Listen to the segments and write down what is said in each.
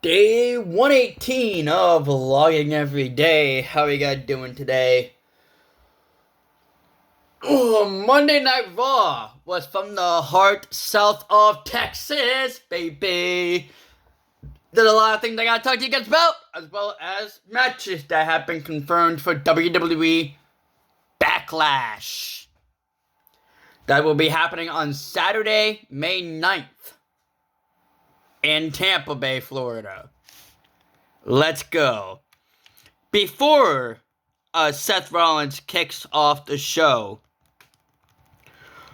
Day 118 of Vlogging Every Day. How are you guys doing today? Monday Night Raw was from the heart south of Texas, baby. There's a lot of things I gotta talk to you guys about, as well as matches that have been confirmed for WWE Backlash. That will be happening on Saturday, May 9th. In Tampa Bay, Florida. Let's go. Before Seth Rollins kicks off the show,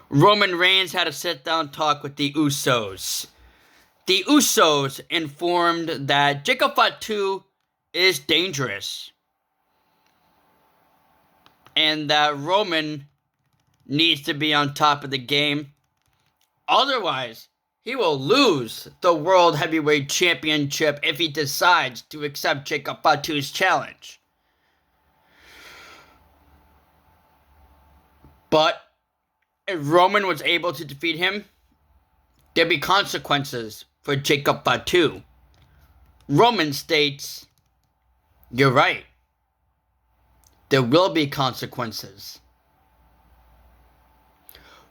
Roman Reigns had a sit-down talk with the Usos. The Usos informed that Jacob Fatu is dangerous, and that Roman needs to be on top of the game. Otherwise, he will lose the World Heavyweight Championship if he decides to accept Jacob Fatu's challenge. But if Roman was able to defeat him, there'd be consequences for Jacob Fatu. Roman states, "You're right. There will be consequences."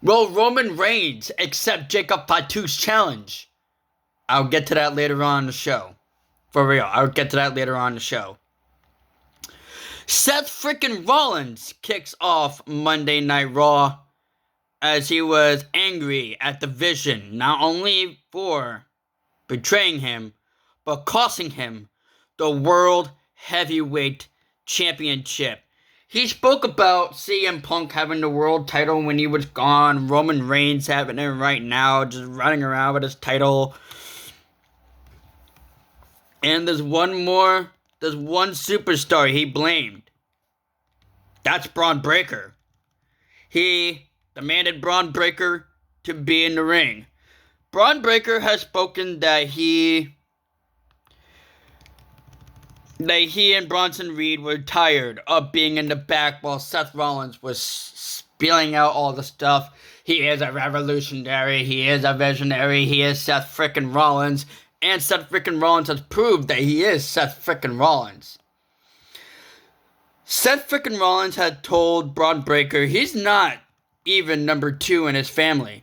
Will Roman Reigns accept Jacob Fatu's challenge? I'll get to that later on in the show. For real, I'll get to that later on in the show. Seth frickin' Rollins kicks off Monday Night Raw as he was angry at the Vision, not only for betraying him, but costing him the World Heavyweight Championship. He spoke about CM Punk having the world title when he was gone, Roman Reigns having it right now, just running around with his title. And there's one superstar he blamed. That's Braun Breaker. He demanded Braun Breaker to be in the ring. Braun Breaker has spoken that he and Bronson Reed were tired of being in the back while Seth Rollins was spilling out all the stuff. He is a revolutionary, he is a visionary, he is Seth frickin' Rollins, and Seth frickin' Rollins has proved that he is Seth frickin' Rollins. Seth frickin' Rollins had told Braun Breaker he's not even number 2 in his family.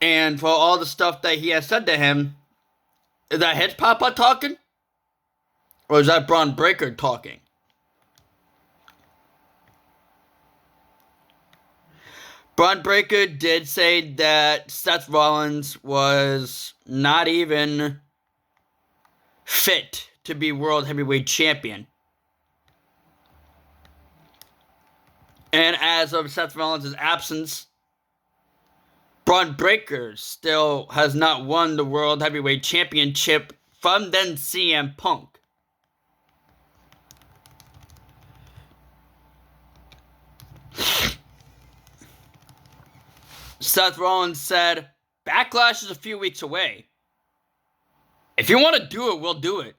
And for all the stuff that he has said to him, is that his papa talking? Or is that Braun Breaker talking? Braun Breaker did say that Seth Rollins was not even fit to be World Heavyweight Champion. And as of Seth Rollins' absence, Braun Breaker still has not won the World Heavyweight Championship from then CM Punk. Seth Rollins said, "Backlash is a few weeks away. If you want to do it, we'll do it."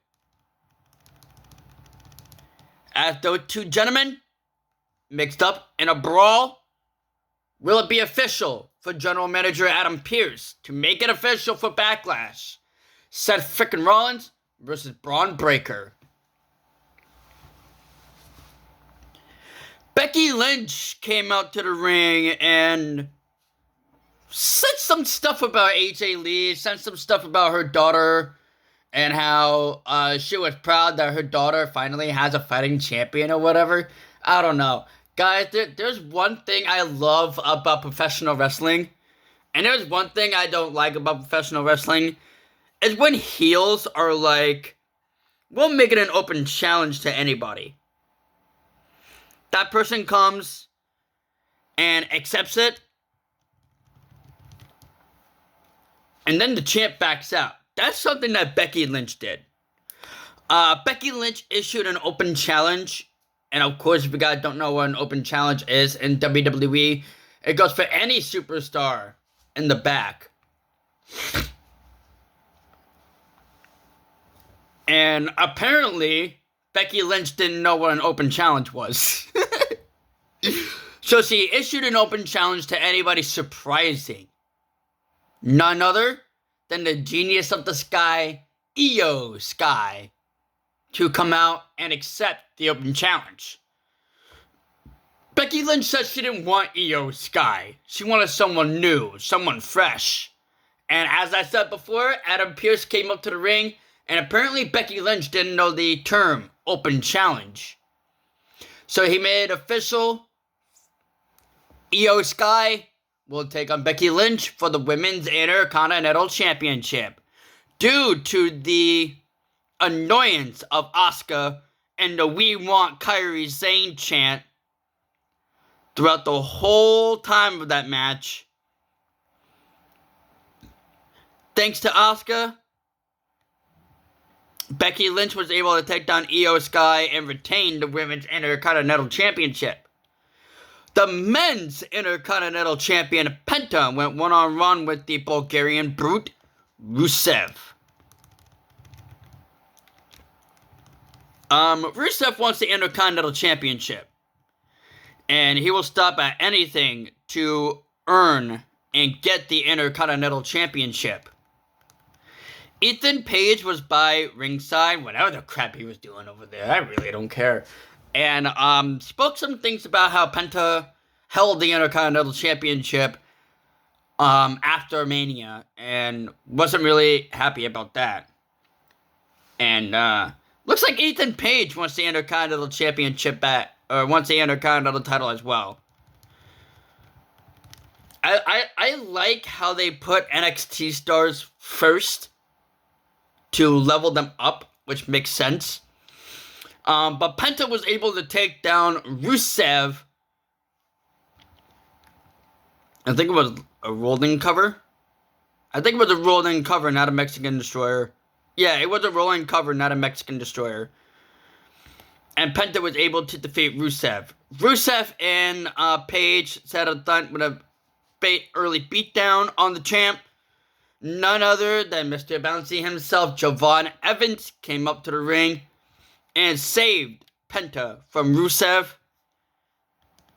As those two gentlemen mixed up in a brawl, will it be official for General Manager Adam Pearce to make it official for Backlash? Seth frickin' Rollins versus Braun Breaker. Becky Lynch came out to the ring and said some stuff about AJ Lee, said some stuff about her daughter, and how she was proud that her daughter finally has a fighting champion or whatever. I don't know. Guys, there's one thing I love about professional wrestling, and there's one thing I don't like about professional wrestling, is when heels are like, we'll make it an open challenge to anybody. That person comes and accepts it, and then the champ backs out. That's something that Becky Lynch did. Becky Lynch issued an open challenge. And of course, if you guys don't know what an open challenge is in WWE, it goes for any superstar in the back. And apparently, Becky Lynch didn't know what an open challenge was. So she issued an open challenge to anybody surprising. None other than the genius of the sky, Io Sky, to come out and accept the open challenge. Becky Lynch said she didn't want Io Sky. She wanted someone new, someone fresh. And as I said before, Adam Pearce came up to the ring, and apparently Becky Lynch didn't know the term open challenge. So he made it official. Io Sky will take on Becky Lynch for the Women's Intercontinental Championship. Due to the annoyance of Asuka and the "We Want Kairi Sane" chant throughout the whole time of that match. Thanks to Asuka, Becky Lynch was able to take down Io Sky and retain the Women's Intercontinental Championship. The Men's Intercontinental Champion Penta went one-on-one with the Bulgarian brute Rusev. Rusev wants the Intercontinental Championship, and he will stop at anything to earn and get the Intercontinental Championship. Ethan Page was by ringside, whatever the crap he was doing over there, I really don't care, and spoke some things about how Penta held the Intercontinental Championship after Mania, and wasn't really happy about that. And looks like Ethan Page wants the Intercontinental Championship back, or wants the Intercontinental title as well. I like how they put NXT stars first to level them up, which makes sense. But Penta was able to take down Rusev. I think it was a rolling cover. I think it was a rolling cover, not a Mexican Destroyer. Yeah, it was a rolling cover, not a Mexican Destroyer. And Penta was able to defeat Rusev. Rusev and Page set a stunt with a early beatdown on the champ. None other than Mr. Bouncy himself, Javon Evans, came up to the ring and saved Penta from Rusev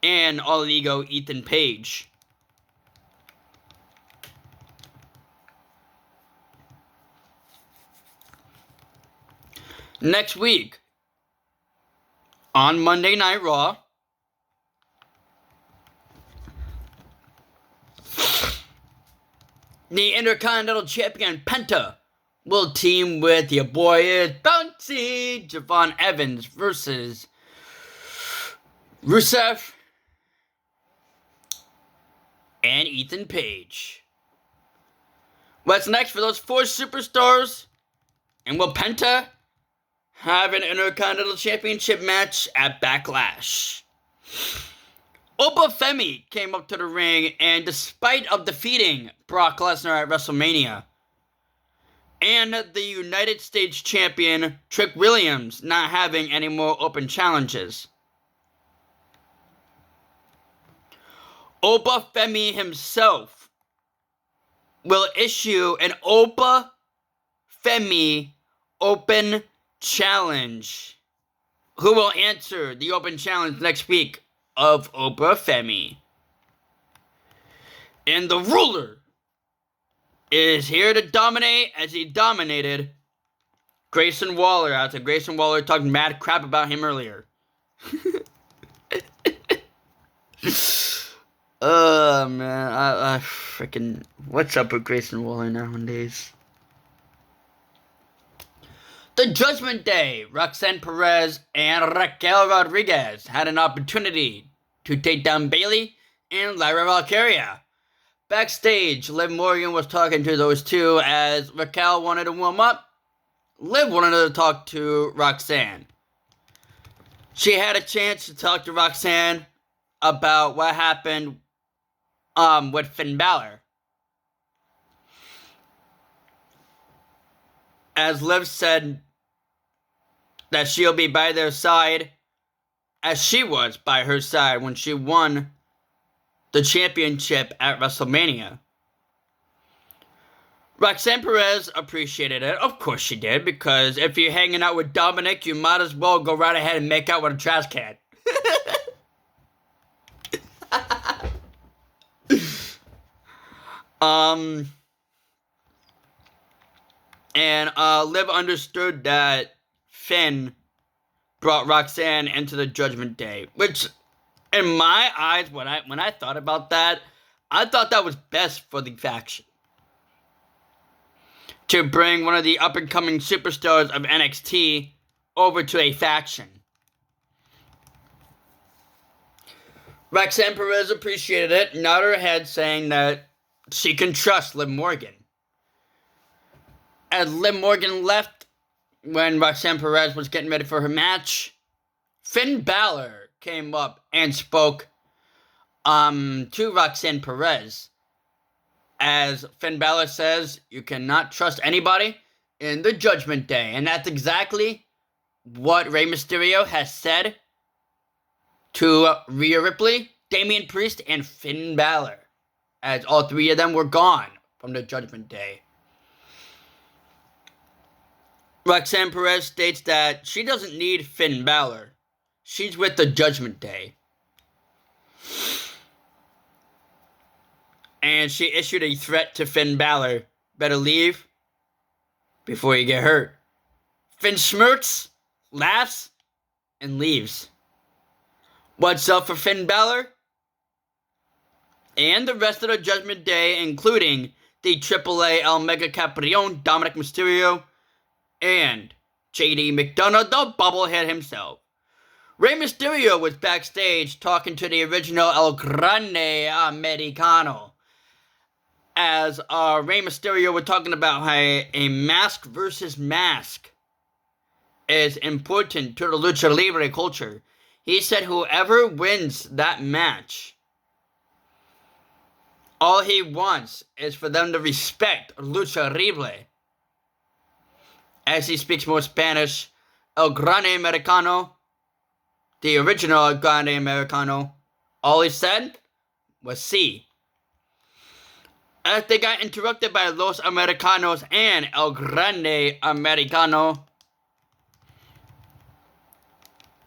and All Ego Ethan Page. Next week, on Monday Night Raw, the Intercontinental Champion Penta will team with your boy Bouncy Javon Evans versus Rusev and Ethan Page. What's next for those four superstars? And will Penta have an Intercontinental Championship match at Backlash? Opa Femi came up to the ring, and despite of defeating Brock Lesnar at WrestleMania, and the United States Champion Trick Williams not having any more open challenges, Opa Femi himself will issue an Opa Femi Open Challenge. Who will answer the Open Challenge next week of Opa Femi? And the ruler is here to dominate as he dominated Grayson Waller after Grayson Waller talked mad crap about him earlier. Oh man, I freaking, what's up with Grayson Waller nowadays? The Judgment Day, Roxanne Perez and Raquel Rodriguez had an opportunity to take down Bayley and Lyra Valkyria. Backstage, Liv Morgan was talking to those two as Raquel wanted to warm up. Liv wanted to talk to Roxanne. She had a chance to talk to Roxanne about what happened with Finn Balor. As Liv said that she'll be by their side, as she was by her side when she won the championship at WrestleMania. Roxanne Perez appreciated it. Of course she did, because if you're hanging out with Dominic, you might as well go right ahead and make out with a trash can. And Liv understood that Finn brought Roxanne into the Judgment Day, which, in my eyes, when I thought about that, I thought that was best for the faction. To bring one of the up-and-coming superstars of NXT over to a faction. Roxanne Perez appreciated it, nodded her head, saying that she can trust Liv Morgan. As Liv Morgan left when Roxanne Perez was getting ready for her match, Finn Balor came up and spoke to Roxanne Perez. As Finn Balor says, you cannot trust anybody in the Judgment Day. And that's exactly what Rey Mysterio has said to Rhea Ripley, Damian Priest, and Finn Balor, as all three of them were gone from the Judgment Day. Roxanne Perez states that she doesn't need Finn Balor. She's with the Judgment Day. And she issued a threat to Finn Balor. Better leave before you get hurt. Finn smirks, laughs, and leaves. What's up for Finn Balor? And the rest of the Judgment Day, including the AAA El Mega Campeón, Dominic Mysterio, and JD McDonough, the Bubblehead himself. Rey Mysterio was backstage talking to the original El Grande Americano. As Rey Mysterio was talking about how a mask versus mask is important to the Lucha Libre culture. He said whoever wins that match, all he wants is for them to respect Lucha Libre. As he speaks more Spanish, El Grande Americano, the original El Grande Americano, all he said was "sí." As they got interrupted by Los Americanos and El Grande Americano,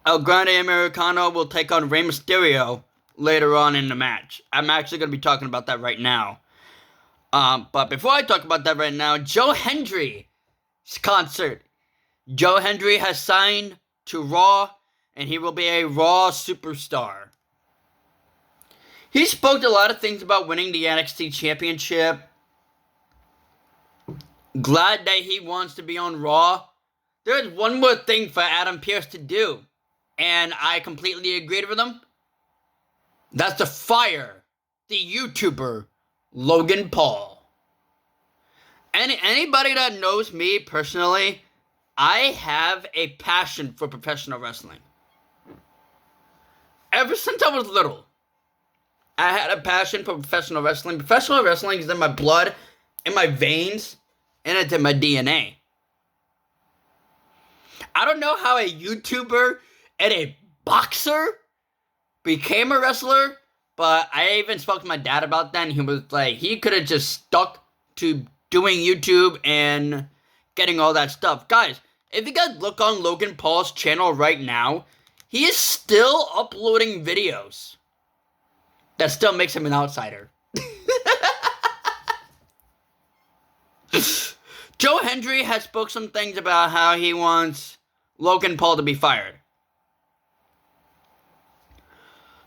El Grande Americano will take on Rey Mysterio later on in the match. I'm actually going to be talking about that right now. But before I talk about that right now, Joe Hendry's concert. Joe Hendry has signed to Raw, and he will be a Raw superstar. He spoke a lot of things about winning the NXT Championship. Glad that he wants to be on Raw. There's one more thing for Adam Pearce to do, and I completely agreed with him. That's to fire the YouTuber Logan Paul. Anybody that knows me personally, I have a passion for professional wrestling. Ever since I was little, I had a passion for professional wrestling. Professional wrestling is in my blood, in my veins, and it's in my DNA. I don't know how a YouTuber and a boxer became a wrestler, but I even spoke to my dad about that, and he was like, he could have just stuck to doing YouTube and getting all that stuff. Guys, if you guys look on Logan Paul's channel right now, he is still uploading videos. That still makes him an outsider. Joe Hendry has spoke some things about how he wants Logan Paul to be fired.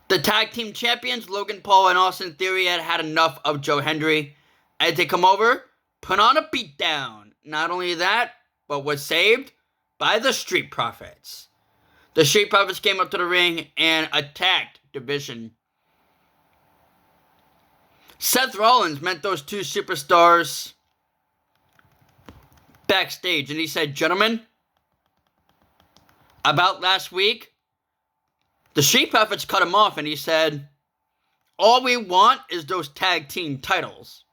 The tag team champions, Logan Paul and Austin Theory, had enough of Joe Hendry. As they come over, put on a beatdown. Not only that, but was saved by the Street Profits. The Street Profits came up to the ring and attacked Division. Seth Rollins met those two superstars backstage, and he said, "Gentlemen, about last week, the Street Profits cut him off, and he said, all we want is those tag team titles.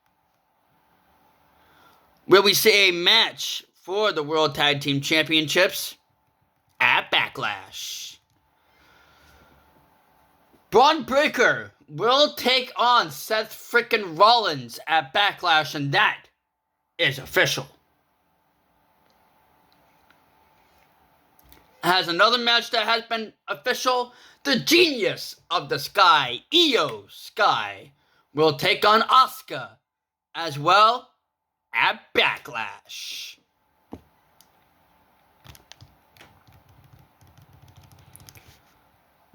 Will we see a match for the World Tag Team Championships at Backlash? Braun Breaker will take on Seth frickin' Rollins at Backlash, and that is official." Has another match that has been official. The Genius of the Sky, Io Sky, will take on Asuka as well at Backlash.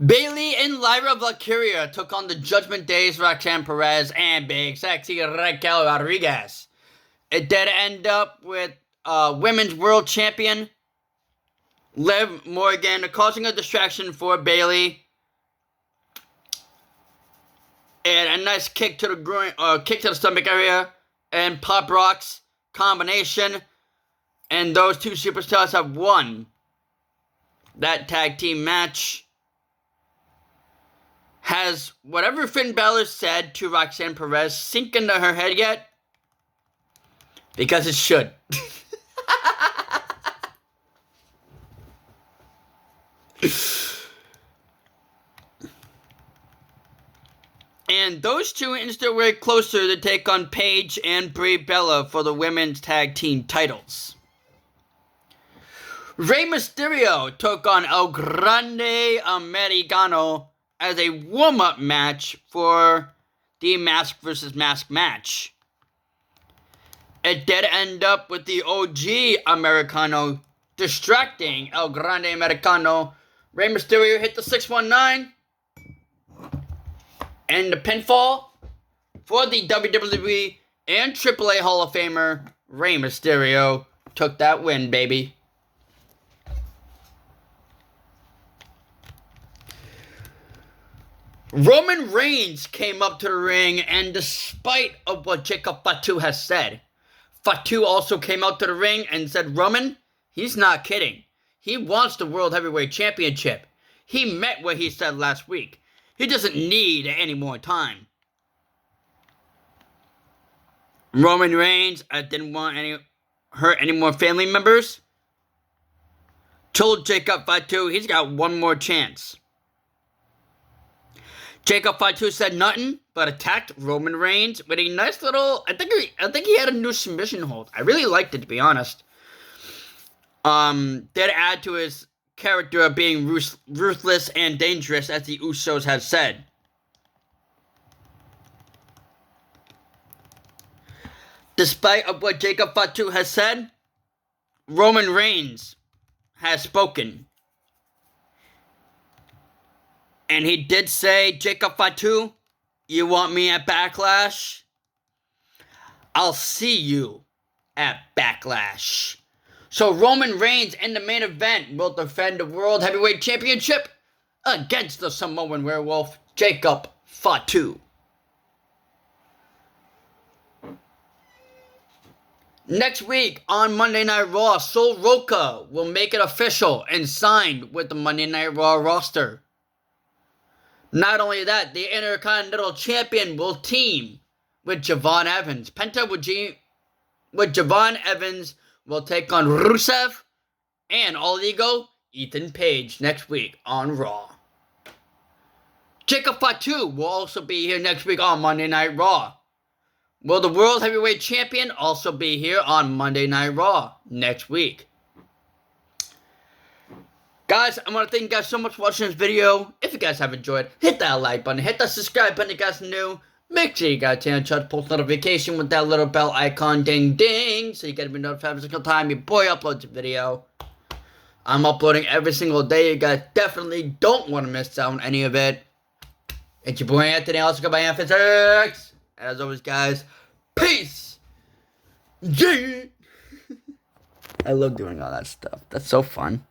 Bayley and Lyra Valkyria took on the Judgment Day's Roxanne Perez and Big Sexy Raquel Rodriguez. It did end up with Women's World Champion Liv Morgan causing a distraction for Bayley. And a nice kick to the groin, kick to the stomach area, and Pop Rocks combination. And those two superstars have won that tag team match. Has whatever Finn Balor said to Roxanne Perez sink into her head yet? Because it should. And those two inched their way closer to take on Paige and Brie Bella for the women's tag team titles. Rey Mysterio took on El Grande Americano as a warm-up match for the Mask vs. Mask match. It did end up with the OG Americano distracting El Grande Americano. Rey Mysterio hit the 619. And the pinfall for the WWE and AAA Hall of Famer Rey Mysterio took that win, baby. Roman Reigns came up to the ring, and despite of what Jacob Fatu has said, Fatu also came out to the ring and said, Roman, he's not kidding. He wants the World Heavyweight Championship. He meant what he said last week. He doesn't need any more time. Roman Reigns didn't want hurt any more family members. Told Jacob Fatu he's got one more chance. Jacob Fatu said nothing, but attacked Roman Reigns with a nice little. I think he had a new submission hold. I really liked it, to be honest. Did add to his character of being ruthless and dangerous, as the Usos have said. Despite of what Jacob Fatu has said, Roman Reigns has spoken. And he did say, Jacob Fatu, you want me at Backlash? I'll see you at Backlash. So Roman Reigns in the main event will defend the World Heavyweight Championship against the Samoan Werewolf, Jacob Fatu. Next week on Monday Night Raw, Sol Roca will make it official and signed with the Monday Night Raw roster. Not only that, the Intercontinental Champion will team with Javon Evans. Penta with Javon Evans will take on Rusev and All Ego Ethan Page next week on Raw. Jacob Fatu will also be here next week on Monday Night Raw. Will the World Heavyweight Champion also be here on Monday Night Raw next week? Guys, I want to thank you guys so much for watching this video. If you guys have enjoyed, hit that like button, hit that subscribe button if you guys are new. Make sure you guys turn on post notification with that little bell icon, ding ding, so you get to be notified every single time your boy uploads a video. I'm uploading every single day. You guys definitely don't want to miss out on any of it. It's your boy Anthony, also go by Physics. As always, guys, peace. Yeah. I love doing all that stuff. That's so fun.